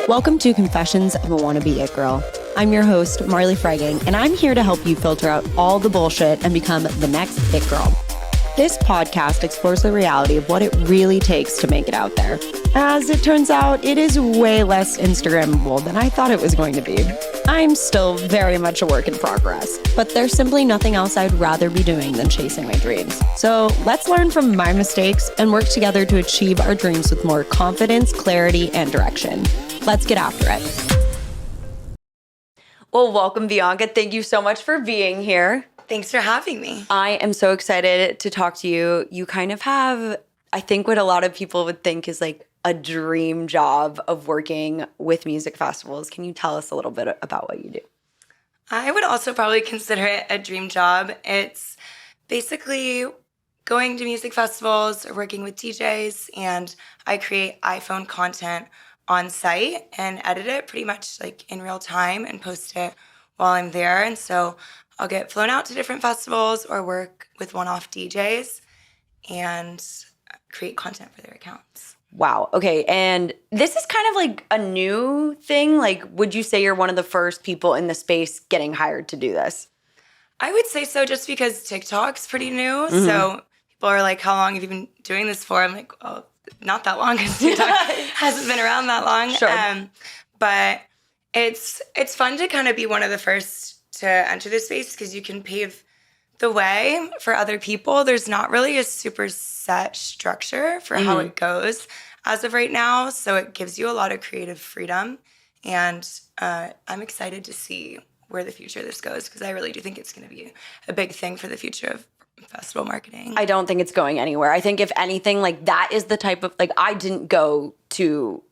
Welcome to Confessions of a Wannabe It Girl. I'm your host, Marley Freygang, and I'm here to help you filter out all the bullshit and become the next It Girl. This podcast explores the reality of what it really takes to make it out there. As it turns out, it is way less Instagrammable than I thought it was going to be. I'm still very much a work in progress, but there's simply nothing else I'd rather be doing than chasing my dreams. So let's learn from my mistakes and work together to achieve our dreams with more confidence, clarity, and direction. Let's get after it. Well, welcome, Bianca. Thank you so much for being here. Thanks for having me. I am so excited to talk to you. You kind of have, I think, what a lot of people would think is like a dream job of working with music festivals. Can you tell us a little bit about what you do? I would also probably consider it a dream job. It's basically going to music festivals or working with DJs, and I create iPhone content on site and edit it pretty much like in real time and post it while I'm there. And so I'll get flown out to different festivals or work with one-off DJs and create content for their accounts. Wow. Okay. And this is kind of like a new thing. Like, would you say you're one of the first people in the space getting hired to do this? I would say so, just because TikTok's pretty new. Mm-hmm. So people are like, how long have you been doing this for? I'm like, oh, not that long, because TikTok hasn't been around that long. Sure. But it's fun to kind of be one of the first to enter this space, because you can pave the way for other people. There's not really a super set structure for how it goes as of right now. So it gives you a lot of creative freedom. And I'm excited to see where the future of this goes, because I really do think it's going to be a big thing for the future of festival marketing. I don't think it's going anywhere. I think if anything, like that is the type of, like, I didn't go to,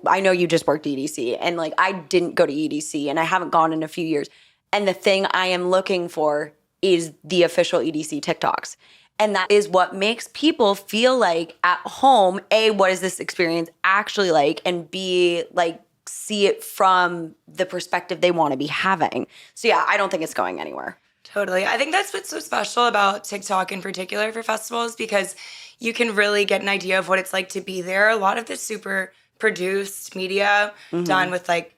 I know you just worked EDC, and like I didn't go to EDC and I haven't gone in a few years. And the thing I am looking for is the official EDC TikToks. And that is what makes people feel like at home, A, what is this experience actually like? And B, like, see it from the perspective they want to be having. So yeah, I don't think it's going anywhere. Totally. I think that's what's so special about TikTok in particular for festivals, because you can really get an idea of what it's like to be there. A lot of this super produced media done with like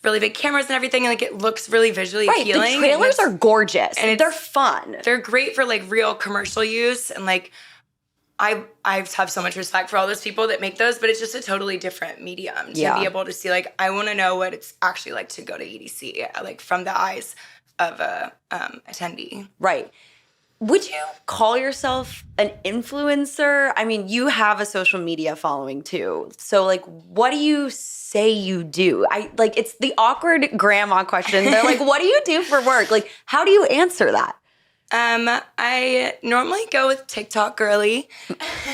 really big cameras and everything, and like it looks really visually appealing. The trailers are gorgeous and they're fun. They're great for like real commercial use, and like I have so much respect for all those people that make those, but it's just a totally different medium to be able to see. Like, I want to know what it's actually like to go to EDC, like from the eyes of a attendee. Right. Would you call yourself an influencer? I mean, you have a social media following too. So like, what do you say you do? It's the awkward grandma question. They're like, what do you do for work? Like, how do you answer that? I normally go with TikTok girly.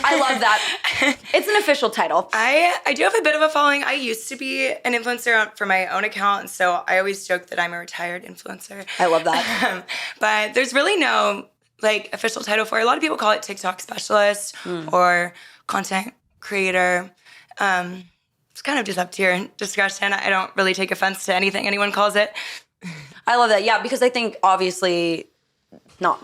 I love that. It's an official title. I do have a bit of a following. I used to be an influencer for my own account, and so I always joke that I'm a retired influencer. I love that. But there's really no like official title for it. A lot of people call it TikTok specialist or content creator. It's kind of just up to your discretion. I don't really take offense to anything anyone calls it. I love that. Yeah, because I think obviously that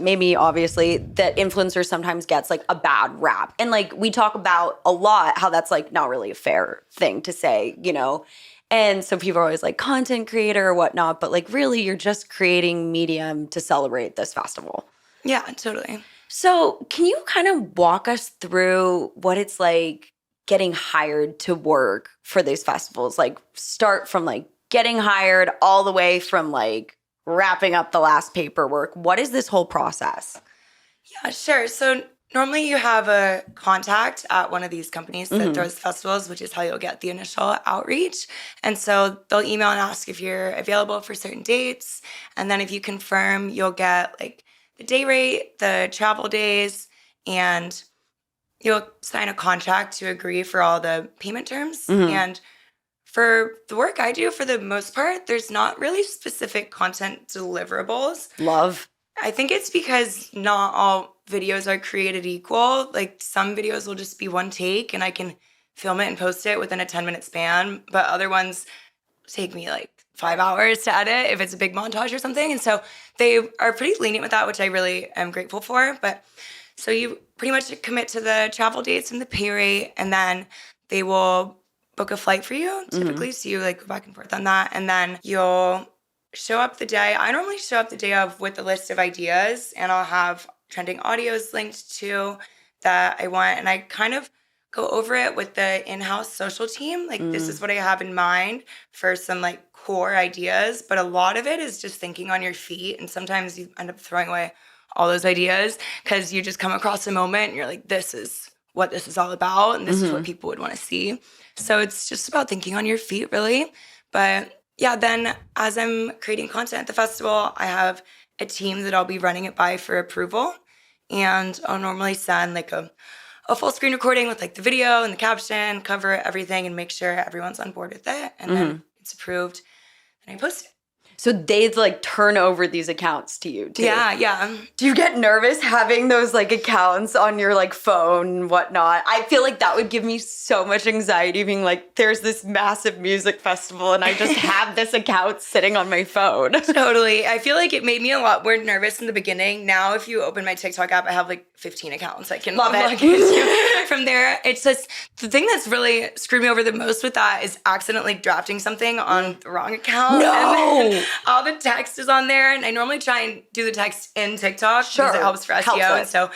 influencers sometimes gets like a bad rap. And like we talk about a lot how that's like not really a fair thing to say, you know? And so people are always like content creator or whatnot, but like really you're just creating medium to celebrate this festival. Yeah, totally. So can you kind of walk us through what it's like getting hired to work for these festivals? Like start from like getting hired all the way from like wrapping up the last paperwork. What is this whole process? Yeah, sure. So normally you have a contact at one of these companies that throws festivals, which is how you'll get the initial outreach. And so they'll email and ask if you're available for certain dates. And then if you confirm, you'll get like the day rate, the travel days, and you'll sign a contract to agree for all the payment terms. And for the work I do, for the most part, there's not really specific content deliverables. Love. I think it's because not all videos are created equal. Like some videos will just be one take and I can film it and post it within a 10-minute span. But other ones take me like 5 hours to edit if it's a big montage or something. And so they are pretty lenient with that, which I really am grateful for. But so you pretty much commit to the travel dates and the pay rate, and then they will book a flight for you typically. So you like go back and forth on that. And then you'll show up the day. I normally show up the day of with a list of ideas, and I'll have trending audios linked to that I want. And I kind of go over it with the in-house social team. Like, this is what I have in mind for some like core ideas. But a lot of it is just thinking on your feet. And sometimes you end up throwing away all those ideas because you just come across a moment and you're like, this is what this is all about. And this is what people would want to see. So it's just about thinking on your feet, really. But yeah, then as I'm creating content at the festival, I have a team that I'll be running it by for approval. And I'll normally send like a full screen recording with like the video and the caption, cover everything, and make sure everyone's on board with it. And then it's approved, and I post it. So they'd like turn over these accounts to you too. Yeah. Do you get nervous having those like accounts on your like phone and whatnot? I feel like that would give me so much anxiety being like, there's this massive music festival and I just have this account sitting on my phone. Totally. I feel like it made me a lot more nervous in the beginning. Now, if you open my TikTok app, I have like 15 accounts I can log into from there. It's just the thing that's really screwed me over the most with that is accidentally drafting something on the wrong account. No! All the text is on there, and I normally try and do the text in TikTok because it helps for SEO. And so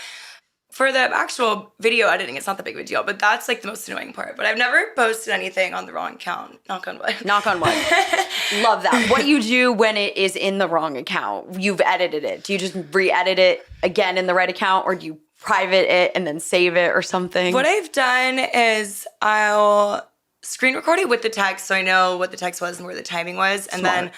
for the actual video editing, it's not the big of a deal, but that's like the most annoying part. But I've never posted anything on the wrong account. Knock on wood. Knock on wood. Love that. What you do when it is in the wrong account? You've edited it. Do you just re-edit it again in the right account, or do you private it and then save it or something? What I've done is I'll screen record it with the text so I know what the text was and where the timing was. And then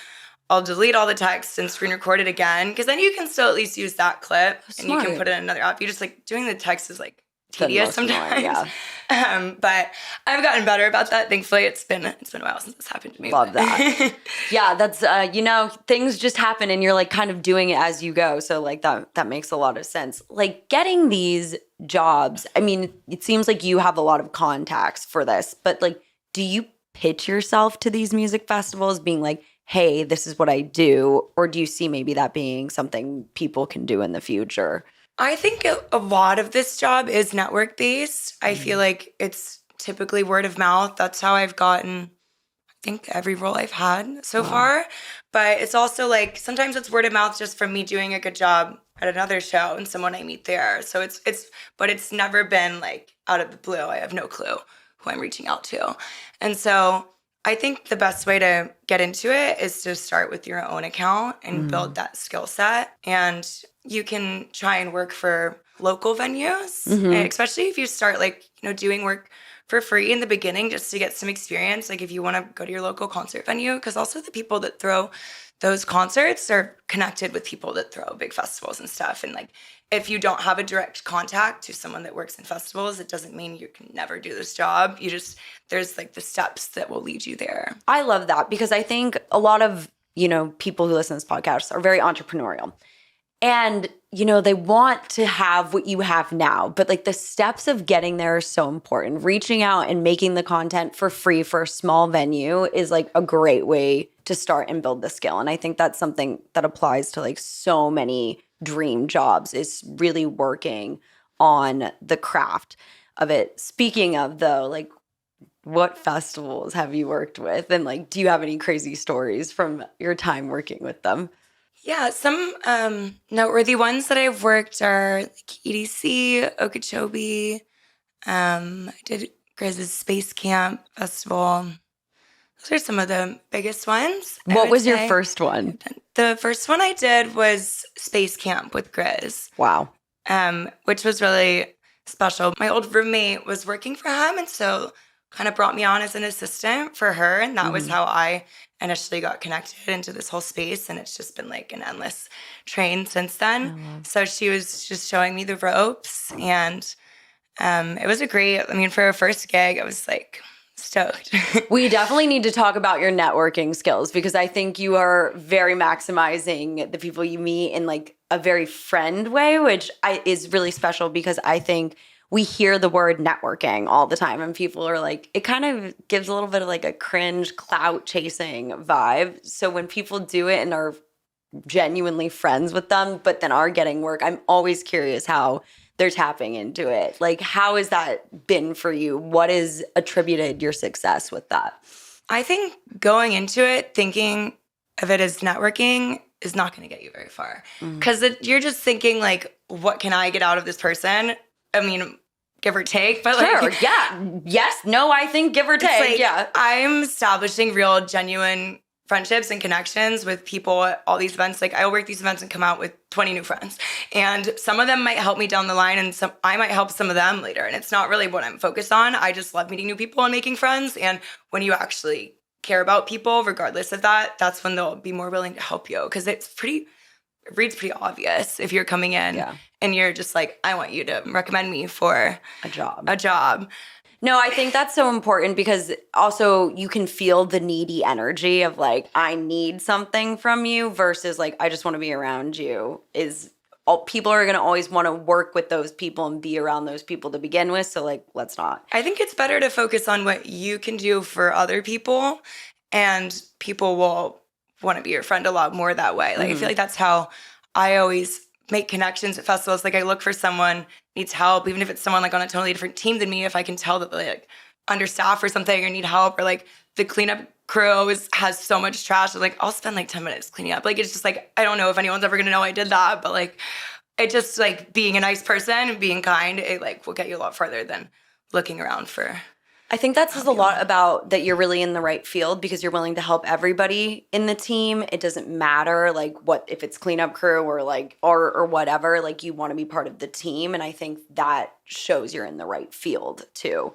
I'll delete all the text and screen record it again, because then you can still at least use that clip and you can put it in another app. You just like doing the text is like tedious sometimes. But I've gotten better about that. Thankfully, it's been a while since this happened to me. Love that. Yeah, that's things just happen and you're like kind of doing it as you go. So like that makes a lot of sense. Like getting these jobs, I mean, it seems like you have a lot of contacts for this, but like, do you pitch yourself to these music festivals being like, hey, this is what I do? Or do you see maybe that being something people can do in the future? I think a lot of this job is network-based. I feel like it's typically word of mouth. That's how I've gotten, I think, every role I've had so far. But it's also like sometimes it's word of mouth just from me doing a good job at another show and someone I meet there. So it's never been like out of the blue. I have no clue who I'm reaching out to. And so I think the best way to get into it is to start with your own account and build that skill set. And you can try and work for local venues, and especially if you start doing work for free in the beginning just to get some experience. Like if you want to go to your local concert venue, because also the people that throw those concerts are connected with people that throw big festivals and stuff. And like, if you don't have a direct contact to someone that works in festivals, it doesn't mean you can never do this job. There's like the steps that will lead you there. I love that because I think a lot of, people who listen to this podcast are very entrepreneurial. And, they want to have what you have now, but like the steps of getting there are so important. Reaching out and making the content for free for a small venue is like a great way to start and build the skill. And I think that's something that applies to like so many dream jobs, is really working on the craft of it. Speaking of though, like what festivals have you worked with? And like, do you have any crazy stories from your time working with them? Yeah, some noteworthy ones that I've worked are like EDC, Okeechobee. I did Grizz's Space Camp Festival. Those are some of the biggest ones. What was your first one? The first one I did was Space Camp with Grizz. Wow. Which was really special. My old roommate was working for him, and so kind of brought me on as an assistant for her. And that was how I initially got connected into this whole space. And it's just been like an endless train since then. So she was just showing me the ropes. And it was for a first gig, I was like stoked. We definitely need to talk about your networking skills, because I think you are very maximizing the people you meet in like a very friend way, which is really special, because I think we hear the word networking all the time and people are like, it kind of gives a little bit of like a cringe clout chasing vibe. So when people do it and are genuinely friends with them, but then are getting work, I'm always curious how they're tapping into it. Like, how has that been for you? What has attributed your success with that? I think going into it thinking of it as networking is not going to get you very far. Because you're just thinking, like, what can I get out of this person? I mean, give or take. But sure, yeah. Yes, no, I think give or take, like, yeah. I'm establishing real, genuine friendships and connections with people at all these events. Like, I work these events and come out with 20 new friends. And some of them might help me down the line, and I might help some of them later. And it's not really what I'm focused on. I just love meeting new people and making friends. And when you actually care about people, regardless of that, that's when they'll be more willing to help you. Because it reads pretty obvious if you're coming in and you're just like, I want you to recommend me for a job. No, I think that's so important because also you can feel the needy energy of like, I need something from you versus like, I just want to be around you people are going to always want to work with those people and be around those people to begin with. So like, let's not. I think it's better to focus on what you can do for other people, and people will want to be your friend a lot more that way. Like, I feel like that's how I always make connections at festivals. Like, I look for someone needs help, even if it's someone like on a totally different team than me, if I can tell that they like understaffed or something or need help, or like the cleanup crew has so much trash. I'm like, I'll spend like 10 minutes cleaning up. Like, it's just like, I don't know if anyone's ever going to know I did that, but like, it just like being a nice person and being kind, it like will get you a lot farther than looking around for. I think that says a lot about that you're really in the right field because you're willing to help everybody in the team. It doesn't matter like what, if it's cleanup crew or like, or whatever, like you want to be part of the team. And I think that shows you're in the right field too.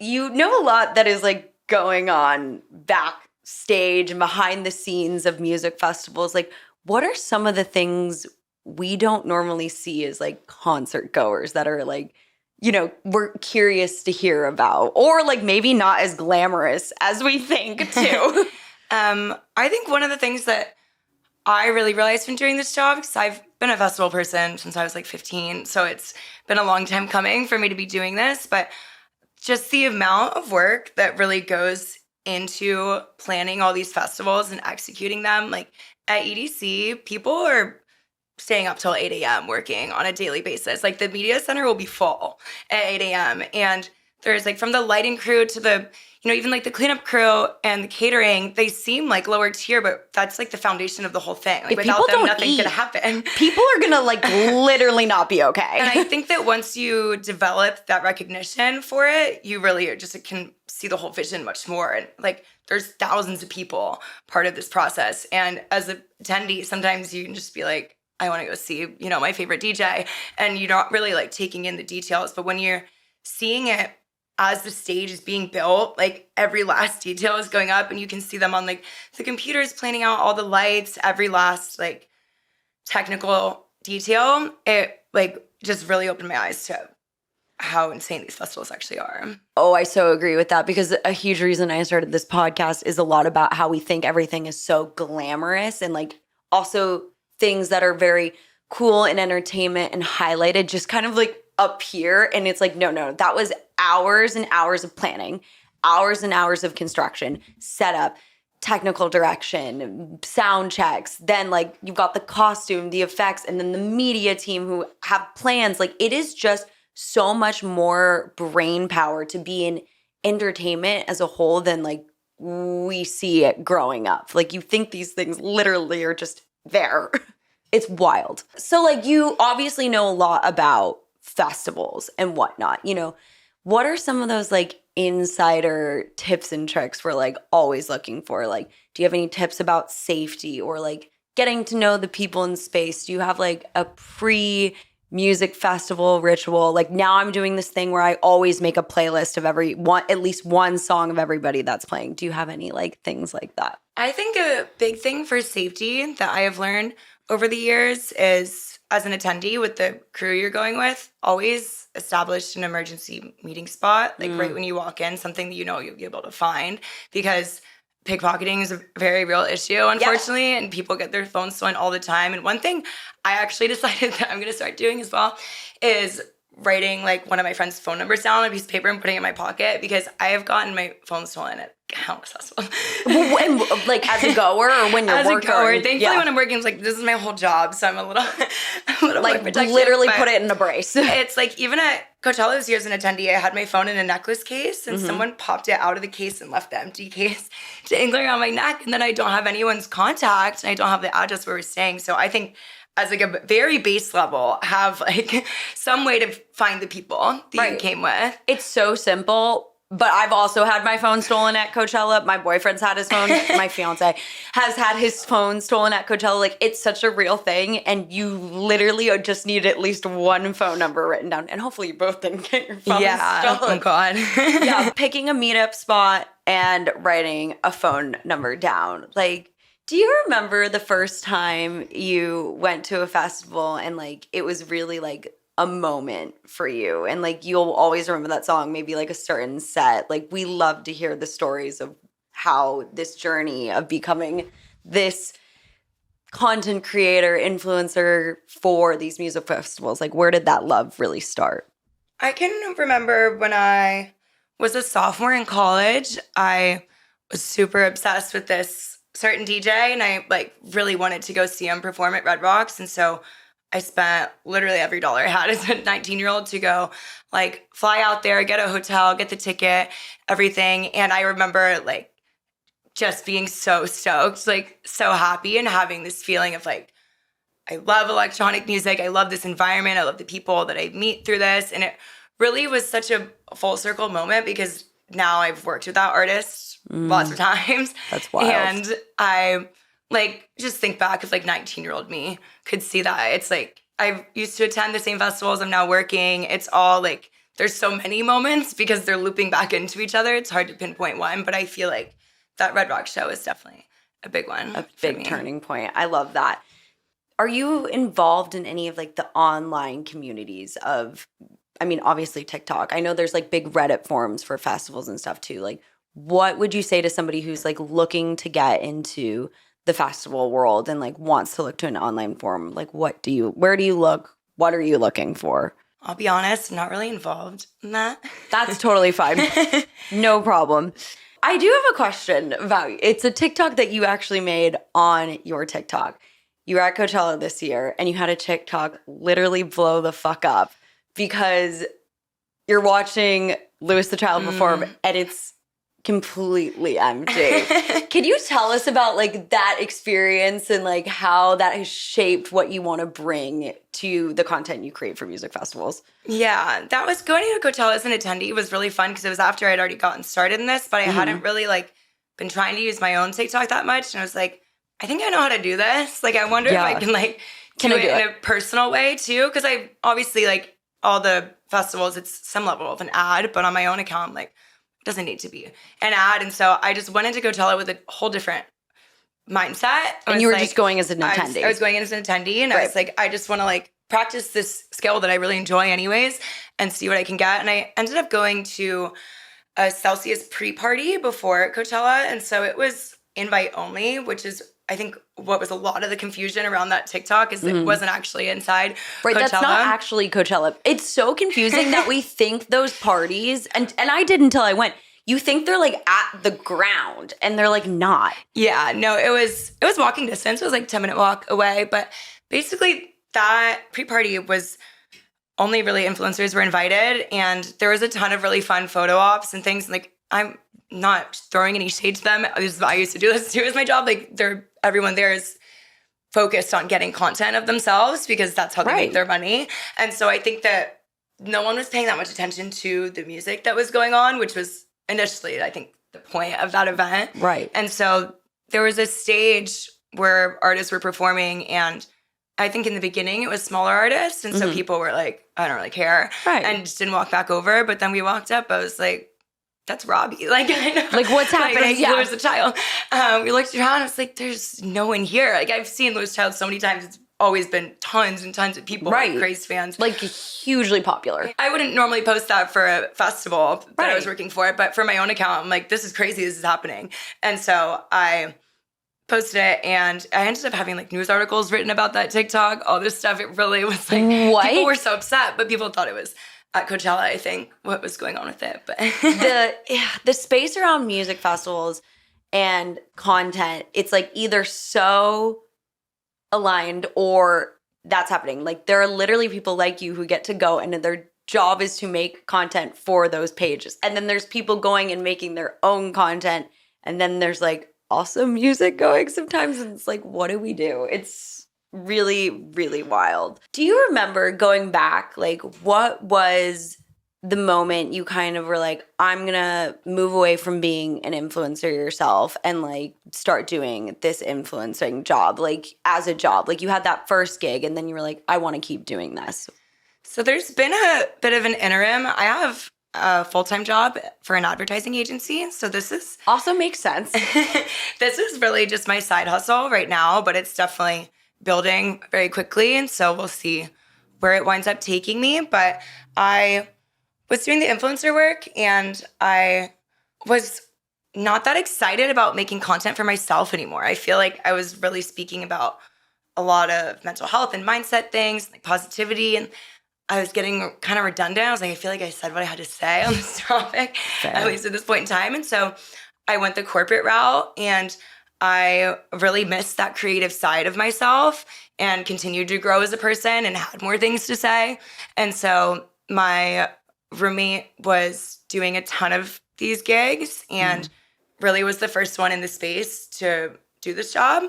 You know a lot that is like going on backstage and behind the scenes of music festivals. Like, what are some of the things we don't normally see as like concert goers that are like, you know, we're curious to hear about, or like maybe not as glamorous as we think too? I think one of the things that I really realized when doing this job, because I've been a festival person since I was like 15, so it's been a long time coming for me to be doing this, but just the amount of work that really goes into planning all these festivals and executing them. Like at EDC, people are staying up till 8 a.m. working on a daily basis. Like the media center will be full at 8 a.m. And there's like from the lighting crew to the, you know, even like the cleanup crew and the catering, they seem like lower tier, but that's like the foundation of the whole thing. Like without them, nothing's gonna happen. People are gonna like literally not be okay. And I think that once you develop that recognition for it, you really just can see the whole vision much more. And like there's thousands of people part of this process. And as an attendee, sometimes you can just be like, I want to go see, you know, my favorite DJ. And you're not really like taking in the details. But when you're seeing it as the stage is being built, like every last detail is going up and you can see them on like the computers planning out all the lights, every last like technical detail, it like just really opened my eyes to how insane these festivals actually are. Oh, I so agree with that because a huge reason I started this podcast is a lot about how we think everything is so glamorous and like also things that are very cool and entertainment and highlighted just kind of like appear. And it's like, no, that was hours and hours of planning, hours and hours of construction, setup, technical direction, sound checks. Then like you've got the costume, the effects, and then the media team who have plans. Like it is just so much more brain power to be in entertainment as a whole than like we see it growing up. Like you think these things literally are just there. It's wild. So like you obviously know a lot about festivals and whatnot, you know, what are some of those like insider tips and tricks we're like always looking for? Like, do you have any tips about safety or like getting to know the people in space? Do you have like a pre-music festival ritual? Like now I'm doing this thing where I always make a playlist of at least one song of everybody that's playing. Do you have any like things like that? I think a big thing for safety that I have learned over the years is, as an attendee with the crew you're going with, always establish an emergency meeting spot, like right when you walk in, something that you know you'll be able to find, because pickpocketing is a very real issue, unfortunately, and people get their phones stolen all the time. And one thing I actually decided that I'm going to start doing as well is writing like one of my friend's phone numbers down on a piece of paper and putting it in my pocket because I have gotten my phone stolen at countless festivals. When, like as a goer or when you're as working? As a goer. Thankfully when I'm working, it's like, this is my whole job. So I'm a little like literally put it in a brace. It's like, even at Coachella this year as an attendee, I had my phone in a necklace case and someone popped it out of the case and left the empty case dangling around my neck. And then I don't have anyone's contact and I don't have the address where we're staying. So I think as like a very base level, have like some way to find the people that you came with. It's so simple. But I've also had my phone stolen at Coachella. My boyfriend's had his phone. My fiance has had his phone stolen at Coachella. Like, it's such a real thing. And you literally just need at least one phone number written down. And hopefully you both didn't get your phone stolen. Oh, God. Yeah, picking a meetup spot and writing a phone number down. Like, do you remember the first time you went to a festival and, like, it was really, like, a moment for you, and like you'll always remember that song, maybe like a certain set? Like, we love to hear the stories of how this journey of becoming this content creator, influencer for these music festivals, like where did that love really start? I can remember when I was a sophomore in college, I was super obsessed with this certain DJ and I like really wanted to go see him perform at Red Rocks, and so I spent literally every dollar I had as a 19-year-old to go, like, fly out there, get a hotel, get the ticket, everything. And I remember, like, just being so stoked, like, so happy and having this feeling of, like, I love electronic music. I love this environment. I love the people that I meet through this. And it really was such a full circle moment because now I've worked with that artist lots of times. That's wild. And I like, just think back if like 19-year-old me could see that. It's like, I used to attend the same festivals. I'm now working. It's all like, there's so many moments because they're looping back into each other. It's hard to pinpoint one, but I feel like that Red Rock show is definitely a big one. A big turning point. I love that. Are you involved in any of like the online communities of, I mean, obviously TikTok. I know there's like big Reddit forums for festivals and stuff too. Like, what would you say to somebody who's like looking to get into the festival world and like wants to look to an online forum? Like, where do you look? What are you looking for? I'll be honest, I'm not really involved in that. That's totally fine. No problem. I do have a question about you. It's a TikTok that you actually made on your TikTok. You were at Coachella this year and you had a TikTok literally blow the fuck up because you're watching Louis the Child perform and it's completely empty. Can you tell us about like that experience and like how that has shaped what you want to bring to the content you create for music festivals? Yeah, that was going to Coachella as an attendee was really fun because it was after I'd already gotten started in this, but I hadn't really like been trying to use my own TikTok that much. And I was like, I think I know how to do this. Like, I wonder if I can like do it in a personal way too. Cause I obviously like all the festivals, it's some level of an ad, but on my own account, I'm like, doesn't need to be an ad. And so I just went into Coachella with a whole different mindset. And you were just going as an attendee. I was going in as an attendee and I was like, I just want to like practice this skill that I really enjoy anyways and see what I can get. And I ended up going to a Celsius pre-party before Coachella. And so it was invite only, which is I think what was a lot of the confusion around that TikTok is it wasn't actually inside Right, Coachella. That's not actually Coachella. It's so confusing that we think those parties, and I did until I went, you think they're like at the ground, and they're like not. Yeah, no, it was walking distance. It was like 10-minute walk away. But basically that pre-party was only really influencers were invited, and there was a ton of really fun photo ops and things. Like, I'm not throwing any shade to them. I used to do this too as my job. Like, everyone there is focused on getting content of themselves because that's how they make their money. And so I think that no one was paying that much attention to the music that was going on, which was initially, I think, the point of that event. Right. And so there was a stage where artists were performing, and I think in the beginning it was smaller artists. And so people were like, I don't really care. Right. And just didn't walk back over. But then we walked up, I was like, that's Robbie. Like, I know. Like, what's happening? Like, Louis the Child. We looked around. It's like, there's no one here. Like, I've seen Louis the Child so many times. It's always been tons and tons of people, like Grace fans. Like, hugely popular. I wouldn't normally post that for a festival that I was working for, but for my own account, I'm like, this is crazy. This is happening. And so I posted it, and I ended up having like news articles written about that TikTok, all this stuff. It really was like, What? People were so upset, but people thought it was at Coachella, I think, what was going on with it. But the space around music festivals and content, it's like either so aligned or that's happening. Like there are literally people like you who get to go and their job is to make content for those pages. And then there's people going and making their own content. And then there's like also music going sometimes. And it's like, what do we do? It's really, really wild. Do you remember going back, like what was the moment you kind of were like, I'm going to move away from being an influencer yourself and like start doing this influencing job, like as a job? Like you had that first gig and then you were like, I want to keep doing this. So there's been a bit of an interim. I have a full-time job for an advertising agency. So this is also makes sense. This is really just my side hustle right now, but it's definitely building very quickly. And so we'll see where it winds up taking me. But I was doing the influencer work and I was not that excited about making content for myself anymore. I feel like I was really speaking about a lot of mental health and mindset things, like positivity, and I was getting kind of redundant. I was like, I feel like I said what I had to say on this topic, at least at this point in time. And so I went the corporate route and I really missed that creative side of myself and continued to grow as a person and had more things to say. And so my roommate was doing a ton of these gigs and really was the first one in the space to do this job.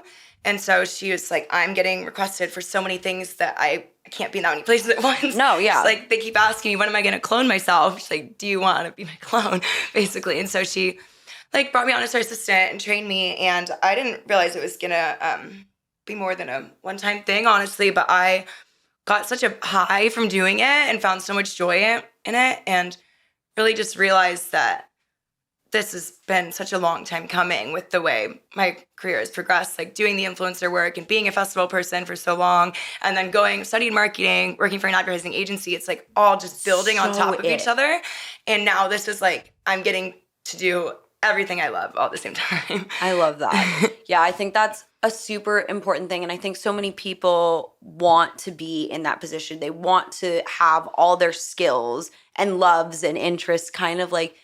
And so she was like, I'm getting requested for so many things that I can't be in that many places at once. No, yeah. She's like, they keep asking me, when am I going to clone myself? She's like, do you want to be my clone, basically? And so she like brought me on as her assistant and trained me. And I didn't realize it was going to be more than a one-time thing, honestly. But I got such a high from doing it and found so much joy in it. And really just realized that this has been such a long time coming with the way my career has progressed, like doing the influencer work and being a festival person for so long, and then studying marketing, working for an advertising agency. It's like all just building on top of each other. And now this is like, I'm getting to do everything I love all at the same time. I love that. Yeah, I think that's a super important thing. And I think so many people want to be in that position. They want to have all their skills and loves and interests kind of like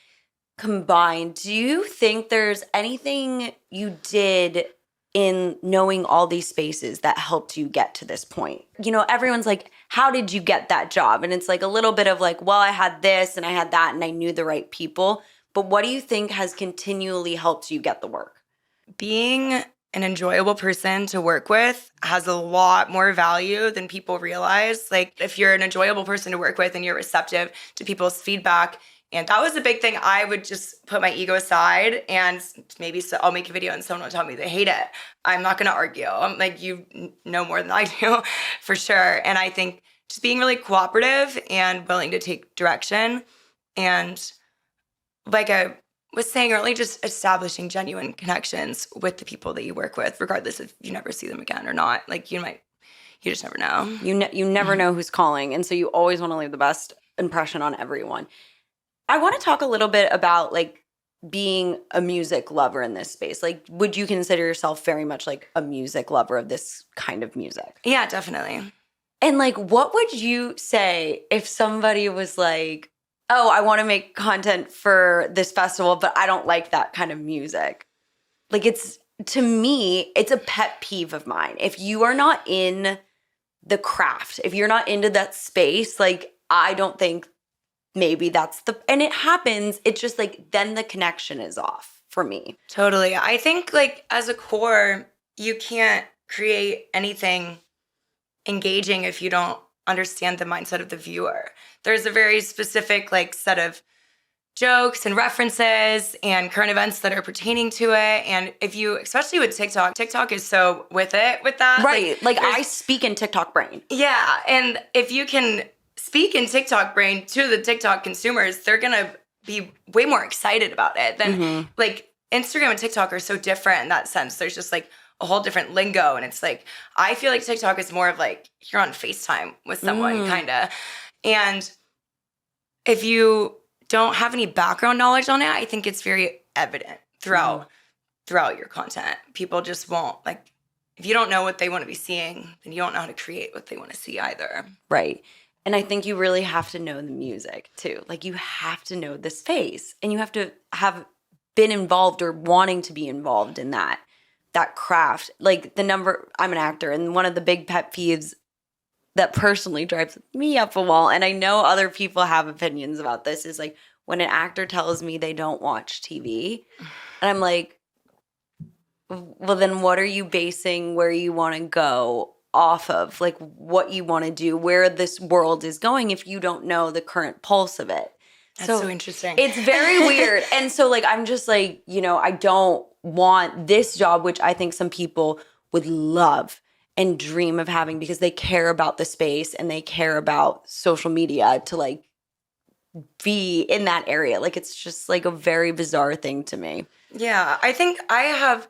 combined. Do you think there's anything you did in knowing all these spaces that helped you get to this point? You know, everyone's like, how did you get that job? And it's like a little bit of like, well, I had this and I had that and I knew the right people. But what do you think has continually helped you get the work? Being an enjoyable person to work with has a lot more value than people realize. Like if you're an enjoyable person to work with and you're receptive to people's feedback, and that was a big thing. I would just put my ego aside and maybe I'll make a video and someone will tell me they hate it. I'm not going to argue. I'm like, you know more than I do for sure. And I think just being really cooperative and willing to take direction, and like I was saying earlier, just establishing genuine connections with the people that you work with, regardless if you never see them again or not. Like you just never know. You never know who's calling. And so you always want to leave the best impression on everyone. I want to talk a little bit about like being a music lover in this space. Like, would you consider yourself very much like a music lover of this kind of music? Yeah, definitely. And like, what would you say if somebody was like, oh, I want to make content for this festival, but I don't like that kind of music? Like to me, it's a pet peeve of mine. If you are not in the craft, if you're not into that space, like I don't think maybe and it happens. It's just like, then the connection is off for me. Totally. I think like as a core, you can't create anything engaging if you don't understand the mindset of the viewer. There's a very specific like set of jokes and references and current events that are pertaining to it. And if you, especially with TikTok is so with that. Right. Like I speak in TikTok brain. Yeah. And if you can speak in TikTok brain to the TikTok consumers, they're going to be way more excited about it than like Instagram and TikTok are so different in that sense. There's just like a whole different lingo. And it's like, I feel like TikTok is more of like, you're on FaceTime with someone kind of. And if you don't have any background knowledge on it, I think it's very evident throughout throughout your content. People just won't, like, if you don't know what they want to be seeing, then you don't know how to create what they want to see either. Right. And I think you really have to know the music too. Like, you have to know the space, and you have to have been involved or wanting to be involved in that craft. Like, I'm an actor, and one of the big pet peeves that personally drives me up a wall, and I know other people have opinions about this, is like when an actor tells me they don't watch TV, and I'm like, well, then what are you basing where you want to go off of? Like, what you want to do, where this world is going, if you don't know the current pulse of it. That's so interesting. It's very weird. And so, like, I'm just like, I don't want this job, which I think some people would love and dream of having, because they care about the space and they care about social media, to like be in that area. Like, it's just like a very bizarre thing to me. Yeah, I think I have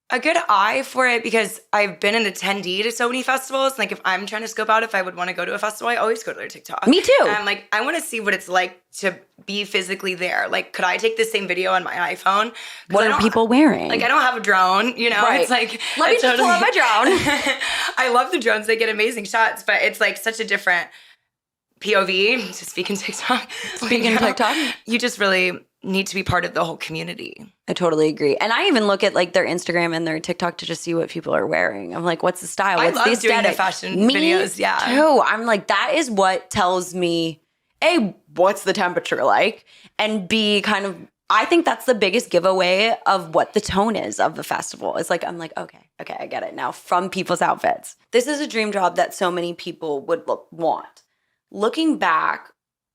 a good eye for it because I've been an attendee to so many festivals. Like, if I'm trying to scope out if I would want to go to a festival, I always go to their TikTok. Me too. And I'm like, I want to see what it's like to be physically there. Like, could I take the same video on my iPhone? What are people wearing? Like, I don't have a drone, Right. It's like, let me just pull out my drone. I love the drones. They get amazing shots, but it's like such a different POV to speak in TikTok. TikTok? You just really need to be part of the whole community. I totally agree. And I even look at like their Instagram and their TikTok to just see what people are wearing. I'm like, what's the style? What's I love the doing the aesthetic? fashion Me videos. Yeah. too. I'm like, that is what tells me, A, what's the temperature like? And B, kind of, I think that's the biggest giveaway of what the tone is of the festival. It's like, I'm like, okay, I get it now from people's outfits. This is a dream job that so many people would want. Looking back,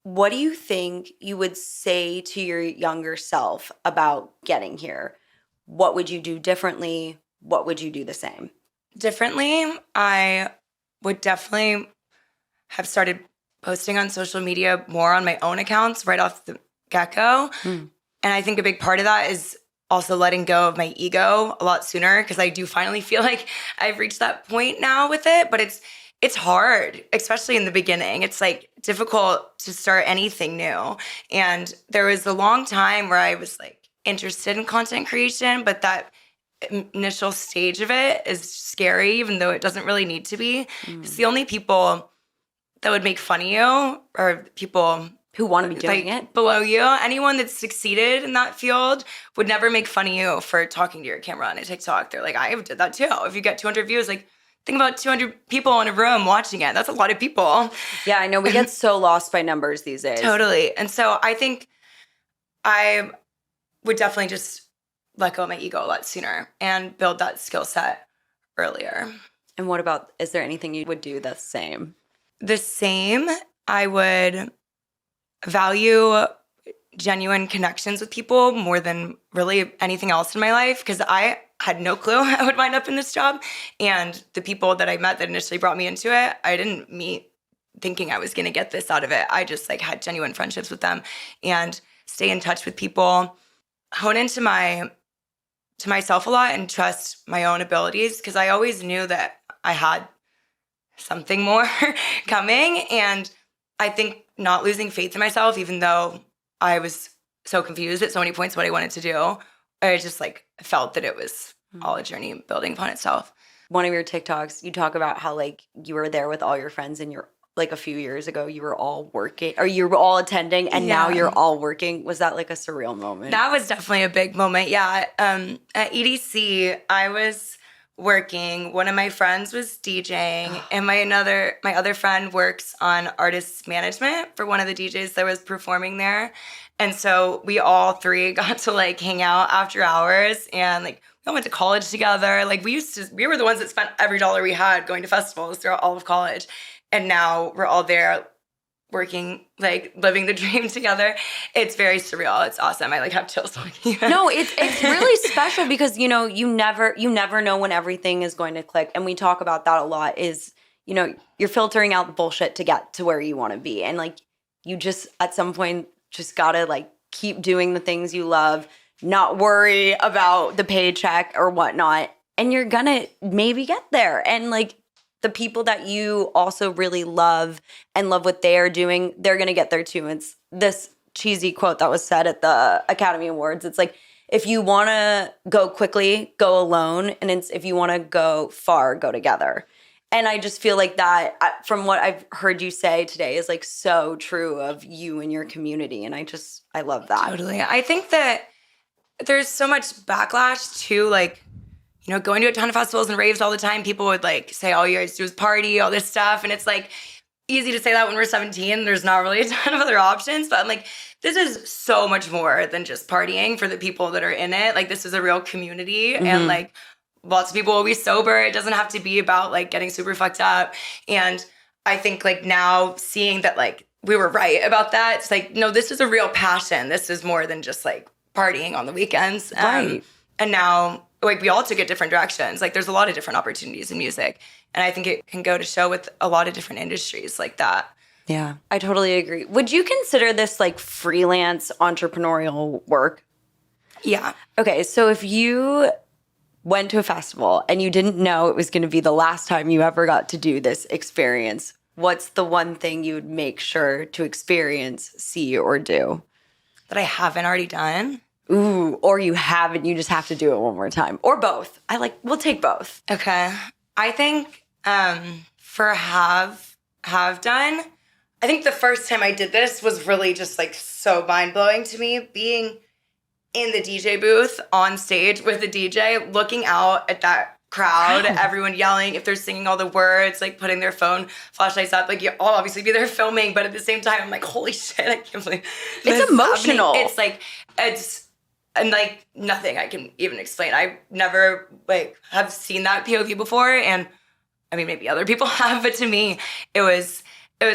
what do you think you would say to your younger self about getting here? What would you do differently? What would you do the same? Differently, I would definitely have started posting on social media more on my own accounts right off the get-go. And I think a big part of that is also letting go of my ego a lot sooner, because I do finally feel like I've reached that point now with it. But it's hard, especially in the beginning. It's like difficult to start anything new. And there was a long time where I was like interested in content creation, but that initial stage of it is scary, even though it doesn't really need to be. Because the only people that would make fun of you are people who want to be doing it below you. Anyone that's succeeded in that field would never make fun of you for talking to your camera on a TikTok. They're like, I did that too. If you get 200 views, like, think about 200 people in a room watching it. That's a lot of people. Yeah, I know. We get so lost by numbers these days. Totally. And so I think I would definitely just let go of my ego a lot sooner and build that skill set earlier. And what about, is there anything you would do the same? The same, I would value genuine connections with people more than really anything else in my life, because I had no clue I would wind up in this job. And the people that I met that initially brought me into it, I didn't meet thinking I was going to get this out of it. I just like had genuine friendships with them, and stay in touch with people, hone into myself a lot, and trust my own abilities, because I always knew that I had something more coming. And I think not losing faith in myself, even though I was so confused at so many points what I wanted to do, I just like felt that it was all a journey building upon itself. One of your TikToks, you talk about how like you were there with all your friends, and you're like a few years ago, you were all working, or you were all attending, and now you're all working. Was that like a surreal moment? That was definitely a big moment. Yeah. At EDC, I was working. One of my friends was DJing, and my other friend works on artist management for one of the DJs that was performing there. And so we all three got to like hang out after hours, and like we all went to college together. Like we were the ones that spent every dollar we had going to festivals throughout all of college. And now we're all there working, like living the dream together. It's very surreal. It's awesome. I like have chills talking about it. No, it's really special, because, you never know when everything is going to click. And we talk about that a lot, is, you're filtering out the bullshit to get to where you want to be. And like, you just, at some point, just gotta like keep doing the things you love, not worry about the paycheck or whatnot. And you're gonna maybe get there. And like, the people that you also really love and love what they are doing, they're going to get there too. It's this cheesy quote that was said at the Academy Awards. It's like, if you want to go quickly, go alone. And if you want to go far, go together. And I just feel like that, from what I've heard you say today, is like so true of you and your community. And I love that. Totally. I think that there's so much backlash to like, you know, going to a ton of festivals and raves all the time. People would like say, all you guys do is party, all this stuff. And it's like easy to say that when we're 17. There's not really a ton of other options. But I'm like, this is so much more than just partying for the people that are in it. Like, this is a real community. And like, lots of people will be sober. It doesn't have to be about like getting super fucked up. And I think like now seeing that like we were right about that, it's like, no, this is a real passion. This is more than just like partying on the weekends. Right. And now like we all took it different directions. Like there's a lot of different opportunities in music. And I think it can go to show with a lot of different industries like that. Yeah, I totally agree. Would you consider this like freelance entrepreneurial work? Yeah. Okay, so if you went to a festival and you didn't know it was going to be the last time you ever got to do this experience, what's the one thing you would make sure to experience, see, or do? That I haven't already done? Ooh, or you haven't, you just have to do it one more time. Or both. We'll take both. Okay. I think for have done, I think the first time I did this was really just like so mind-blowing to me. Being in the DJ booth on stage with the DJ, looking out at that crowd, everyone yelling, if they're singing all the words, like putting their phone flashlights up, like I'll obviously be there filming, but at the same time, I'm like, holy shit, I can't believe this it's emotional. Happening. And like nothing I can even explain. I never like have seen that POV before, and I mean maybe other people have, but to me it was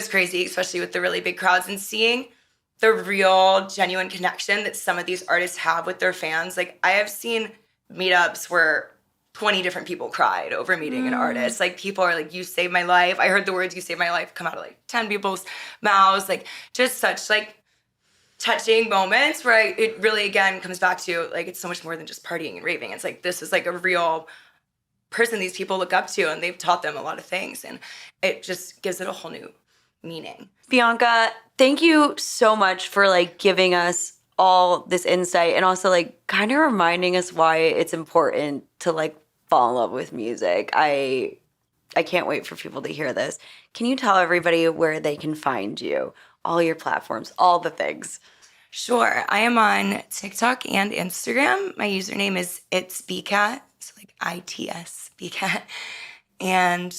crazy, especially with the really big crowds and seeing the real genuine connection that some of these artists have with their fans. Like I have seen meetups where 20 different people cried over meeting an artist. Like people are like, you saved my life. I heard the words, you saved my life, come out of like 10 people's mouths. Like just such like touching moments where it really, again, comes back to like, it's so much more than just partying and raving. It's like, this is like a real person these people look up to, and they've taught them a lot of things. And it just gives it a whole new meaning. Bianca, thank you so much for like giving us all this insight, and also like kind of reminding us why it's important to like fall in love with music. I can't wait for people to hear this. Can you tell everybody where they can find you? All your platforms, all the things. Sure. I am on TikTok and Instagram. My username is itsbcat, so like ITS Bcat. And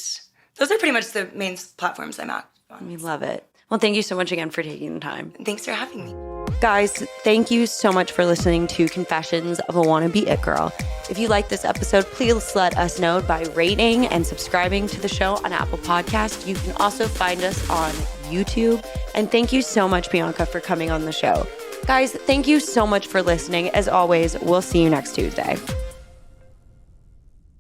those are pretty much the main platforms I'm active on. We love it. Well, thank you so much again for taking the time. Thanks for having me. Guys, thank you so much for listening to Confessions of a Wannabe It Girl. If you like this episode, please let us know by rating and subscribing to the show on Apple Podcasts. You can also find us on YouTube. And thank you so much, Bianca, for coming on the show. Guys, thank you so much for listening. As always, we'll see you next Tuesday.